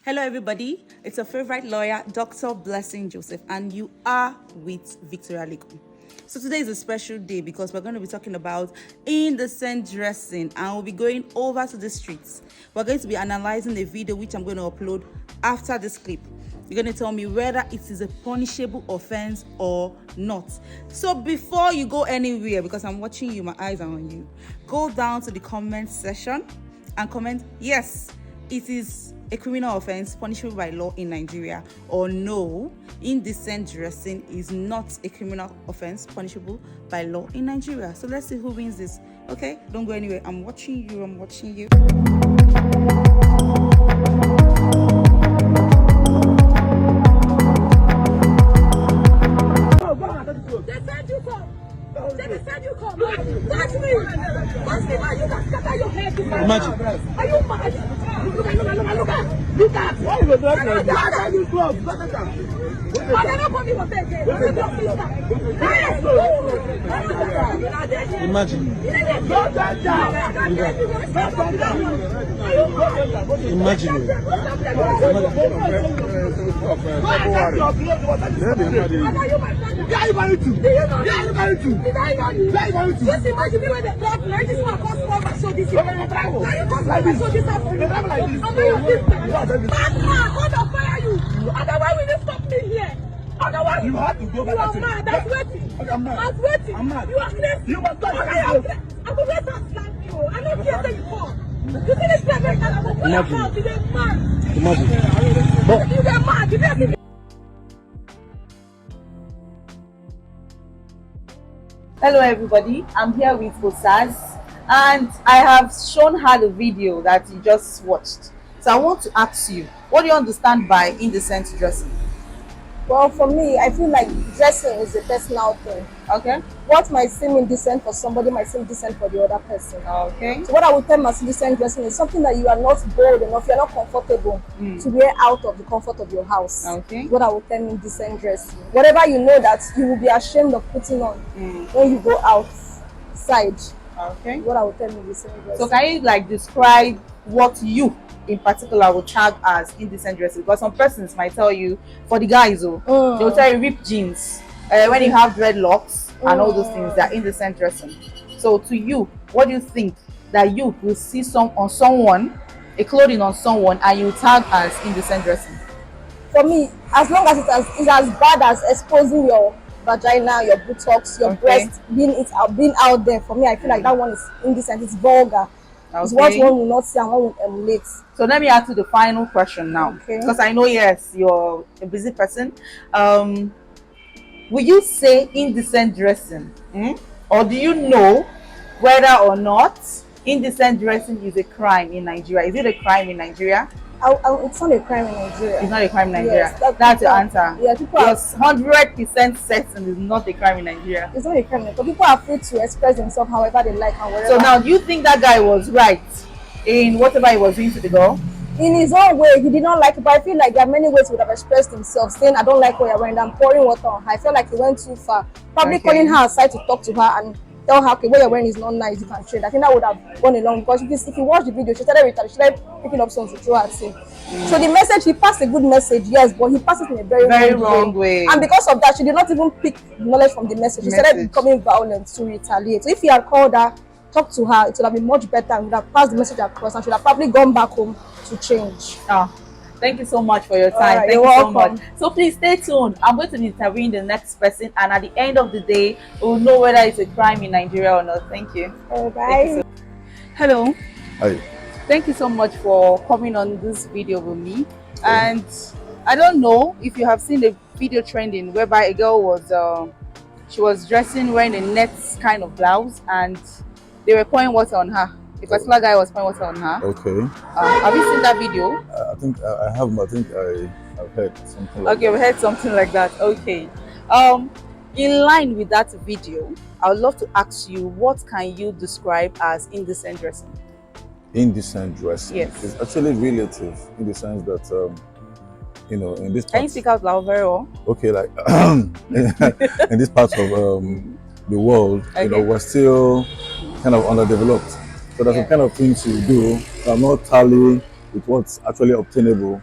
Hello, everybody. It's your favorite lawyer, Dr. Blessing Joseph, and you are with Victoria Leku. So today is a special day because we're going to be talking about indecent dressing, and we'll be going over to the streets. We're going to be analyzing the video which I'm going to upload after this clip. You're going to tell me whether it is a punishable offense or not. So before you go anywhere, because I'm watching you, my eyes are on you, go down to the comment section and comment, yes, it is a criminal offense punishable by law in Nigeria, or no, indecent dressing is not a criminal offense punishable by law in Nigeria. So let's see who wins this. Okay, don't go anywhere. I'm watching you. They said you come. Touch me. Touch me, man. You can scatter your head. Imagine. Are you mad? Look at. Why you dressing like this? Why you clothes? Imagine. Imagine. Just imagine me when the club like this one cost more so this year. Now you so this afternoon. I'm your sister. Man, God will fire you. Otherwise, we didn't stop me here. Otherwise, You have to go back. you are mad. That's waiting. I'm mad. That's waiting. I'm mad. You are crazy. You must not Okay, say I'm so. I will let her slap you. I don't care that you fall. You see this person that I will pull your mouth. You get mad. Imagine. But You get mad. You get Hello, everybody. I'm here with Osaz, and I have shown her the video that you just watched. So I want to ask you, what do you understand by indecent dressing? Well, for me, I feel like dressing is a personal thing. Okay. What might seem indecent for somebody might seem decent for the other person. Okay. So what I would term as indecent dressing is something that you are not bold enough, you're not comfortable to wear out of the comfort of your house. Okay. What I would term indecent dressing. Whatever you know that you will be ashamed of putting on when you go outside. Okay. What I would term indecent dressing. So can you describe what you in particular would tag as indecent dressing? Because some persons might tell you, for the guys, they'll tell you ripped jeans, when you have dreadlocks and all those things, they're indecent dressing. So to you, what do you think that you will see a clothing on someone, and you tag as indecent dressing? For me, as long as it's as bad as exposing your vagina, your buttocks, your breast, being out there, for me, I feel like that one is indecent. It's vulgar. It's what one will not see and one will emulate. So let me ask you the final question now, because I know, yes, you're a busy person. Will you say indecent dressing, or do you know whether or not indecent dressing is a crime in Nigeria? Is it a crime in Nigeria? It's not a crime in Nigeria. It's not a crime in Nigeria. Yes, that's your answer. Yeah, people You're are 100% certain it's not a crime in Nigeria. It's not a crime, but people are free to express themselves however they like and wherever. So now, do you think that guy was right in whatever he was doing to the girl? In his own way, he did not like it, but I feel like there are many ways he would have expressed himself, saying, I don't like what you're wearing, I'm pouring water on her. I felt like he went too far. Probably calling her aside to talk to her and tell her, okay, what you're wearing is not nice, you can trade. I think that would have gone along, because if you watch the video, she started picking up songs to throw at him. So the message, he passed a good message, yes, but he passed it in a very wrong way. And because of that, she did not even pick knowledge from the message. She started becoming violent to retaliate. So if he had called her, talked to her, it would have been much better and would have passed the message across, and should have probably gone back home to change. Thank you so much for your time. Right, Thank you welcome. so much. So please stay tuned. I'm going to be interviewing the next person, and at the end of the day, we'll know whether it's a crime in Nigeria or not. Thank you. Bye. Hello. Hi. Thank you so much for coming on this video with me. And I don't know if you have seen the video trending whereby a girl was she was dressing wearing a net kind of blouse, and they were pouring water on her. A particular guy was pouring water on her. Okay. Have you seen that video? I think I haven't. I think I've heard something like Okay, we heard something like that. Okay. In line with that video, I would love to ask you, what can you describe as indecent dressing? Indecent dressing. Yes. It's actually relative in the sense that in this part. Can you speak out loud very well? Okay, like in this part of the world, we're still kind of underdeveloped. So there's some kind of things to do that are not tally with what's actually obtainable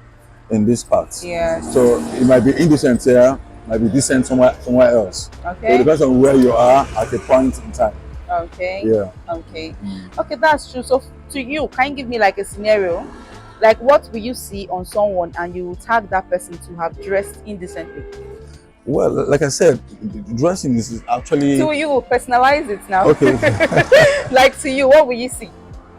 in this part. Yes. So it might be indecent here, might be decent somewhere else. Okay. So it depends on where you are at a point in time. Okay. Yeah. Okay. Okay, that's true. So to you, can you give me like a scenario? Like what will you see on someone and you will tag that person to have dressed indecently? Well, like I said, dressing is actually... To you, personalize it now. Okay. Like to you, what will you see?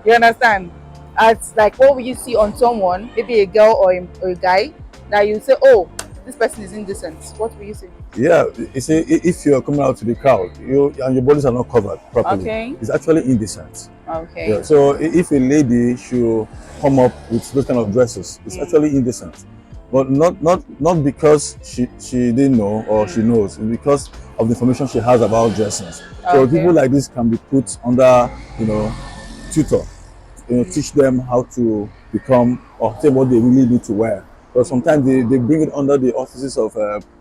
You understand? As like what will you see on someone, maybe a girl or a guy, that you say, oh, this person is indecent. What will you say? Yeah, you see, if you're coming out to the crowd, and your bodies are not covered properly, Okay. it's actually indecent. Okay. Yeah, so if a lady should come up with those kind of dresses, it's actually indecent. But not because she didn't know or she knows, it's because of the information she has about dressing. So people like this can be put under, tutor, teach them how to become or say what they really need to wear. But sometimes they bring it under the auspices of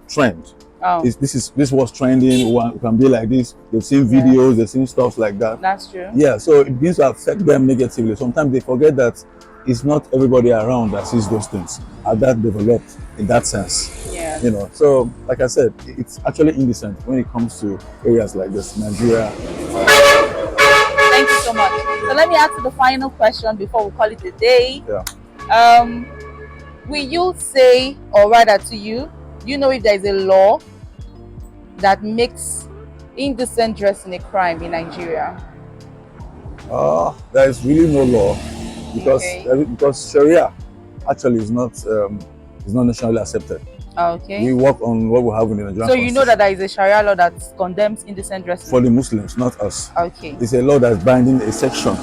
trend. Oh. This was trending. One can be like this. They've seen videos, they've seen stuff like that. That's true. Yeah, so it begins to affect them negatively. Sometimes they forget that it's not everybody around that sees those things are that developed in that sense. Yeah. So like I said, it's actually indecent when it comes to areas like this, Nigeria. Thank you so much. So let me ask you the final question before we call it a day. Yeah. Will you say, or rather to you, do you know if there is a law that makes indecent dressing a crime in Nigeria? There is really no law because Sharia actually is not nationally accepted. Okay. We work on what we have in the Nigerian So you know that there is a Sharia law that condemns indecent dressing? for the Muslims, not us. Okay. It's a law that's binding a section.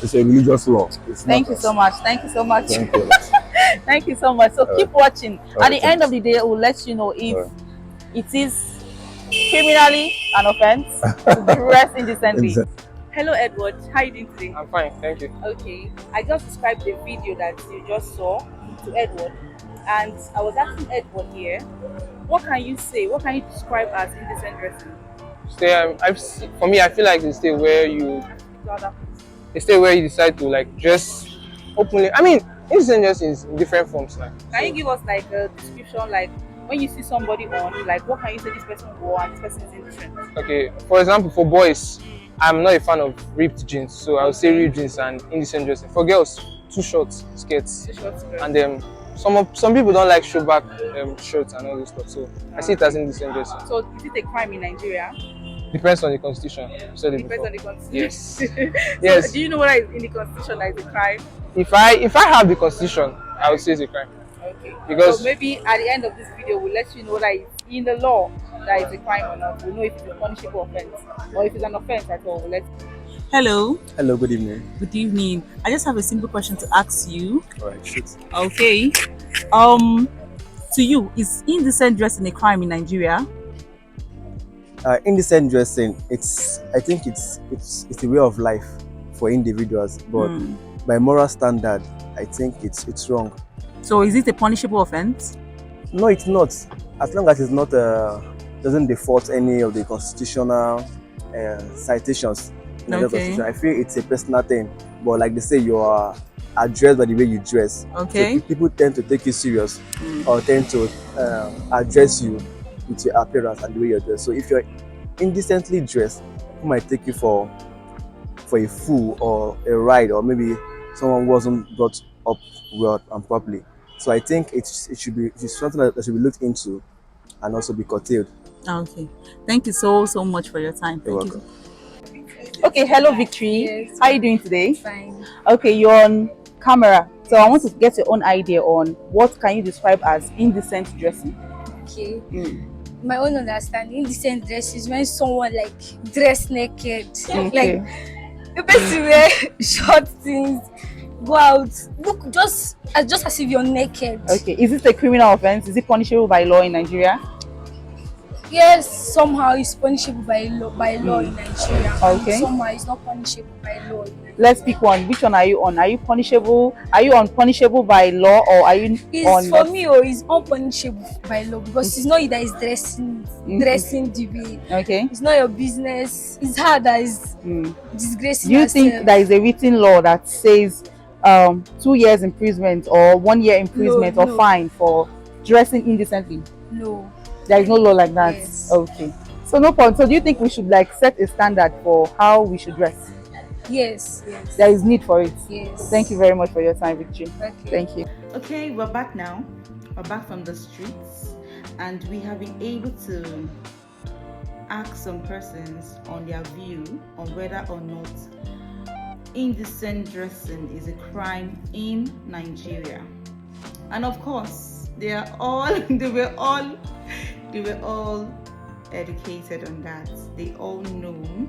It's a religious law. Thank you so much. Thank you so much. Thank you. Thank you so much. So keep watching. At the end thanks. of the day, we'll let you know if it is criminally an offense to dress indecently. Hello, Edward. How are you doing today? I'm fine, thank you. Okay. I just described the video that you just saw to Edward, and I was asking Edward here, what can you say? What can you describe as indecent dressing? For me, I feel like it's the where you decide to like dress openly. I mean, indecent dressing is in different forms now. Can you give us like a description, like when you see somebody on, like what can you say this person wore and this person is indecent? Okay, for example, for boys, I'm not a fan of ripped jeans, so I would say ripped jeans and indecent dressing. For girls, too short skirts, and some people don't like show back shirts and all this stuff. So I see it as indecent dressing. So is it a crime in Nigeria? Depends on the constitution. Depends on the constitution. Yes. Yes. So, do you know what is in the constitution that is a crime? If I have the constitution, I would say it's a crime. Okay. Because so maybe at the end of this video, we'll let you know that it's in the law that it's a crime or not. We'll know if it's a punishable offense or if it's an offense at all. We'll let you know. Hello. Hello, good evening. Good evening. I just have a simple question to ask you. Alright, shoot. Okay. To you, is indecent dressing a crime in Nigeria? Indecent dressing, I think it's a way of life for individuals, but by moral standard, I think it's wrong. So is it a punishable offense? No, it's not. As long as it's not doesn't default any of the constitutional citations in the constitution. I feel it's a personal thing, but like they say, you are addressed by the way you dress. Okay. So people tend to take you serious or tend to address you with your appearance and the way you're dressed. So if you're indecently dressed, people might take you for a fool or a ride, or maybe someone wasn't brought up well and properly. So I think it's something that should be looked into and also be curtailed. Okay. Thank you so much for your time. You're welcome. Okay, hello Victory. Yes. How are you doing today? Fine. Okay, you're on camera. So I want to get your own idea on what can you describe as indecent dressing? Okay. My own understanding, indecent dress is when someone like dress naked. Okay. Like the person wear short things, go out, look just as if you're naked. Okay. Is this a criminal offense? Is it punishable by law in Nigeria? Yes, somehow it's punishable by law in Nigeria. Okay. Somehow it's not punishable by law in Nigeria. Let's pick one. Which one are you on? Are you punishable? Are you on punishable by law, or are you on? For me, it's unpunishable by law because it's not you that is dressing the way. Okay. It's not your business. It's her that is disgracing Do you herself. think there is a written law that says 2 years imprisonment or 1 year imprisonment or no. fine for dressing indecently? No. There is no law like that. Yes. Okay. So no point. So do you think we should like set a standard for how we should dress? Yes. There is need for it. Yes. Thank you very much for your time, Victory. Okay. Thank you. Okay, we're back now. We're back from the streets, and we have been able to ask some persons on their view on whether or not indecent dressing is a crime in Nigeria. And of course, they were all educated on that. They all know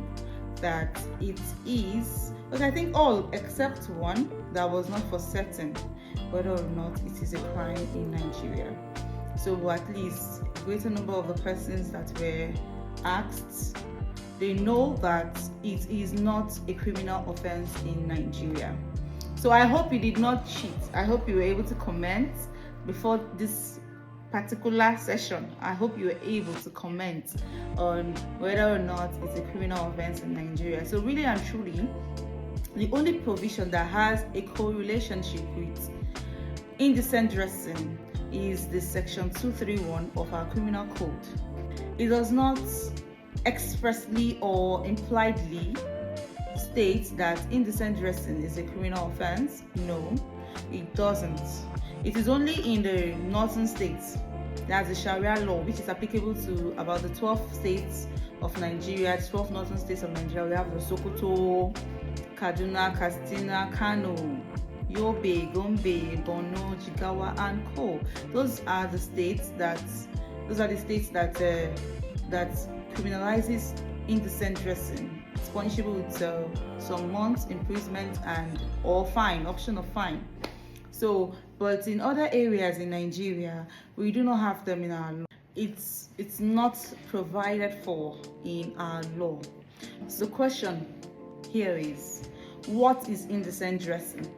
that it is, but I think all except one that was not for certain whether or not it is a crime in Nigeria. So at least a greater number of the persons that were asked, they know that it is not a criminal offense in Nigeria. So I hope you did not cheat. I hope you were able to comment before this particular session. I hope you were able to comment on whether or not it's a criminal offense in Nigeria. So really and truly, the only provision that has a correlationship with indecent dressing is the section 231 of our criminal code. It does not expressly or impliedly state that indecent dressing is a criminal offense. No, it doesn't. It is only in the northern states, that's the Sharia law, which is applicable to about the 12 states of Nigeria, 12 northern states of Nigeria. We have the Sokoto, Kaduna, Katsina, Kano, Yobe, Gombe, Borno, Jigawa, and Co. Those are the states that criminalizes indecent dressing. It's punishable with some months imprisonment and or fine, option of fine. So, but in other areas in Nigeria, we do not have them in our law. It's not provided for in our law. So the question here is, what is indecent dressing?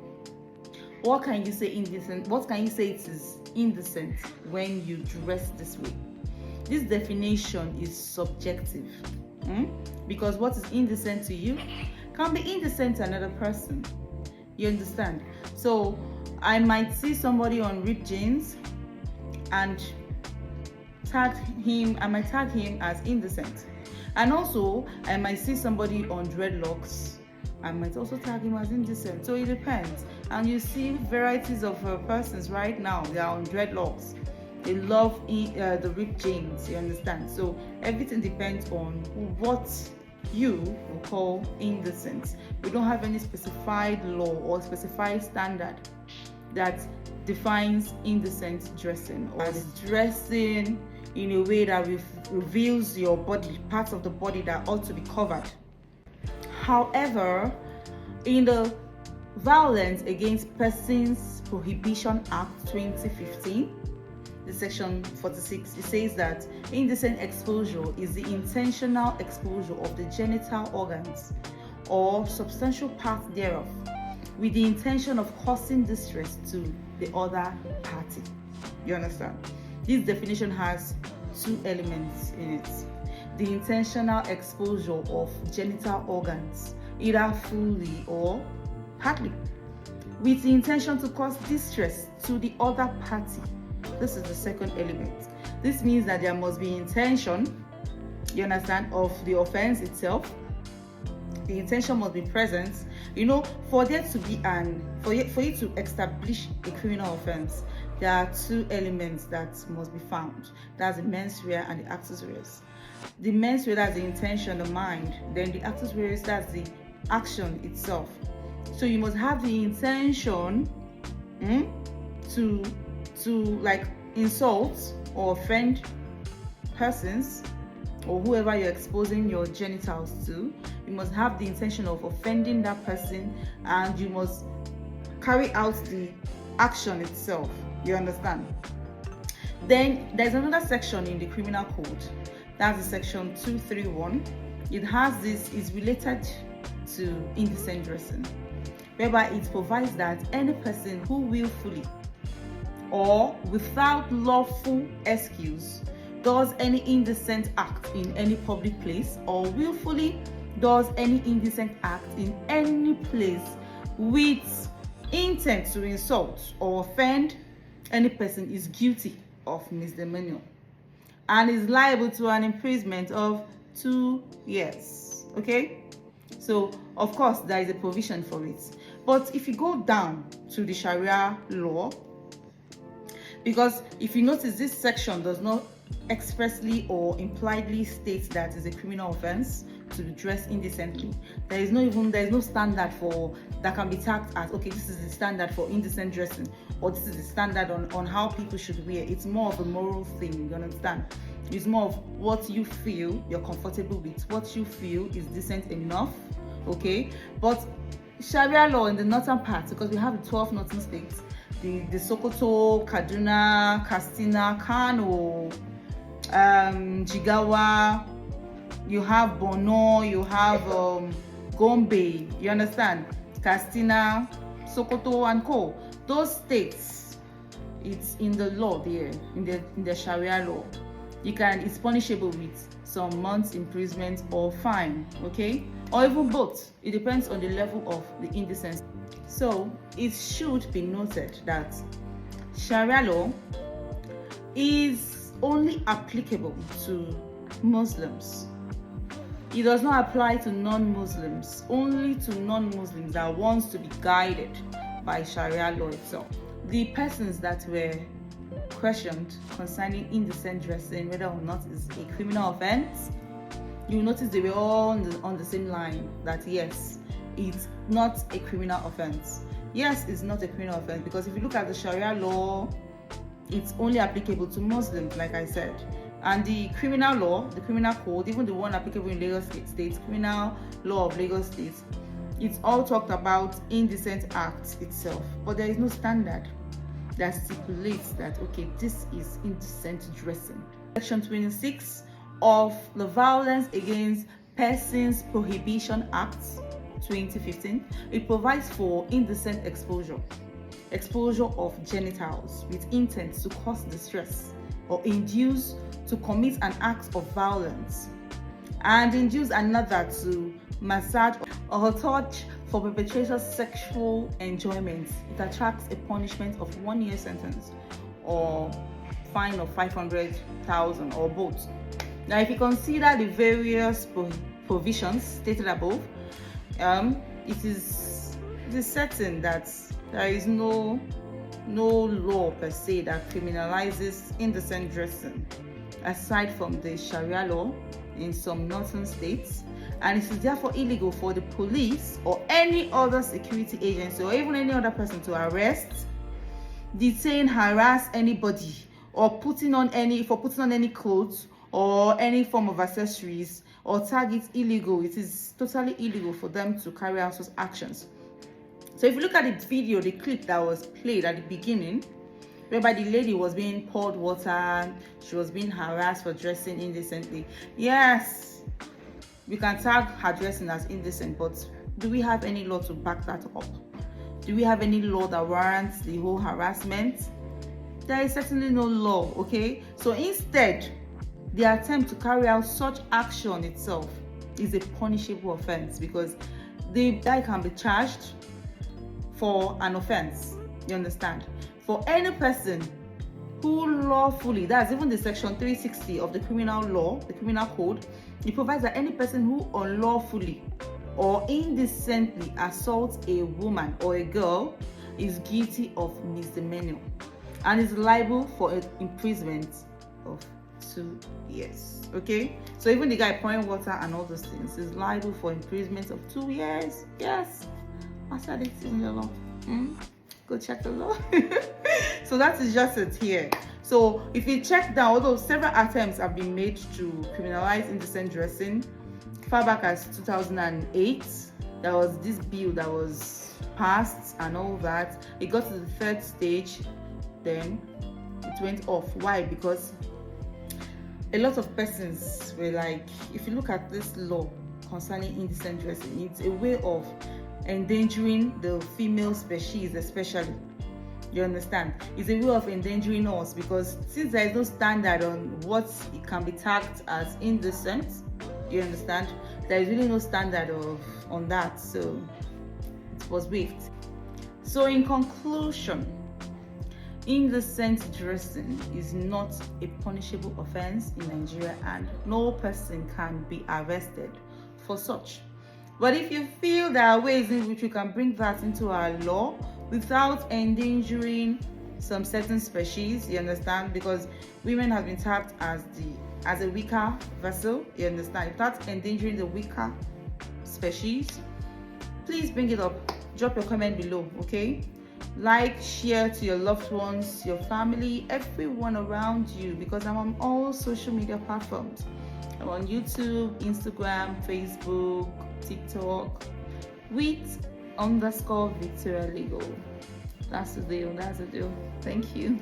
What can you say indecent? What can you say it is indecent when you dress this way? This definition is subjective, because what is indecent to you can be indecent to another person. You understand? So I might see somebody on ripped jeans and I might tag him as indecent. And also I might see somebody on dreadlocks, I might also tag him as indecent. So it depends. And you see varieties of persons right now, they are on dreadlocks. They love the ripped jeans, you understand? So everything depends on what you will call indecent. We don't have any specified law or specified standard that defines indecent dressing, or dressing in a way that reveals your body, parts of the body that ought to be covered. However, in the Violence Against Persons Prohibition Act 2015, the section 46, it says that indecent exposure is the intentional exposure of the genital organs or substantial parts thereof with the intention of causing distress to the other party. You understand? This definition has two elements in it. The intentional exposure of genital organs, either fully or partly, with the intention to cause distress to the other party. This is the second element. This means that there must be intention, you understand, of the offense itself. The intention must be present. You know, for there to be for you to establish a criminal offense, there are two elements that must be found. That's the mens rea and the actus reus. The mens rea, that's the intention, the mind. Then the actus reus, that's the action itself. So you must have the intention to like insult or offend persons or whoever you're exposing your genitals to. You must have the intention of offending that person, and you must carry out the action itself. You understand? Then there's another section in the criminal code, that's the section 231. It has this, is related to indecent dressing, whereby it provides that any person who willfully or without lawful excuse does any indecent act in any public place, or willfully does any indecent act in any place with intent to insult or offend any person is guilty of misdemeanor and is liable to an imprisonment of 2 years. Okay, so of course there is a provision for it, but if you go down to the Sharia law, because if you notice, this section does not expressly or impliedly state that it's a criminal offense to dress indecently. There is no standard for that can be tagged as, okay, this is the standard for indecent dressing, or this is the standard on how people should wear. It's more of a moral thing, you understand? It's more of what you feel you're comfortable with, what you feel is decent enough. Okay, but Sharia law in the northern part, because we have the 12 northern states, the Sokoto, Kaduna, Katsina, Kano, Jigawa, you have Borno, you have Gombe, you understand? Katsina, Sokoto and Co. Those states, it's in the law there, in the Sharia law. It's punishable with some months imprisonment or fine, okay? Or even both. It depends on the level of the indecency. So it should be noted that Sharia law is only applicable to Muslims. It does not apply to non-Muslims, only to non-Muslims that wants to be guided by Sharia law itself. The persons that were questioned concerning indecent dressing, whether or not it's a criminal offense, you will notice they were all on the same line, that yes, it's not a criminal offense. Yes, it's not a criminal offense, because if you look at the Sharia law, it's only applicable to Muslims, like I said. And the criminal law, the criminal code, even the one applicable in Lagos State, criminal law of Lagos State, it's all talked about indecent acts itself, but there is no standard that stipulates that, okay, this is indecent dressing. Section 26 of the Violence Against Persons Prohibition Act 2015, it provides for indecent exposure of genitals with intent to cause distress or induce to commit an act of violence, and induce another to massage or touch for perpetrator's sexual enjoyment. It attracts a punishment of 1 year sentence or fine of 500,000 or both. Now, if you consider the various provisions stated above, it is certain that there is no law per se that criminalizes indecent dressing aside from the Sharia law in some northern states, and it is therefore illegal for the police or any other security agency or even any other person to arrest, detain, harass anybody, or putting on any clothes or any form of accessories or tag it illegal. It is totally illegal for them to carry out such actions. So if you look at the video, the clip that was played at the beginning, whereby the lady was being poured water, she was being harassed for dressing indecently. Yes, we can tag her dressing as indecent, but do we have any law to back that up? Do we have any law that warrants the whole harassment? There is certainly no law, okay? So instead, the attempt to carry out such action itself is a punishable offense, because the guy can be charged for an offense, you understand? For any person who lawfully, that's even the section 360 of the criminal law, the criminal code, it provides that any person who unlawfully or indecently assaults a woman or a girl is guilty of misdemeanor and is liable for an imprisonment of 2 years. Okay, so even the guy pouring water and all those things is liable for imprisonment of 2 years. Yes, I said it's in the law. Go check the law. So that is just it here. So if you check down, although several attempts have been made to criminalize indecent dressing, far back as 2008, there was this bill that was passed and all that. It got to the third stage, then it went off. Why? Because a lot of persons were like, if you look at this law concerning indecent dressing, it's a way of endangering the female species, especially. You understand? It's a way of endangering us, because since there is no standard on what it can be tagged as indecent, you understand, there is really no standard on that, so it was waived. So in conclusion, indecent dressing is not a punishable offense in Nigeria, and no person can be arrested for such. But if you feel there are ways in which we can bring that into our law without endangering some certain species, you understand, because women have been tapped as a weaker vessel, you understand, without endangering the weaker species, please bring it up. Drop your comment below, okay? Like, share to your loved ones, your family, everyone around you, because I'm on all social media platforms. I'm on YouTube, Instagram, Facebook, TikTok, with _Victoria Legal. That's the deal. Thank you.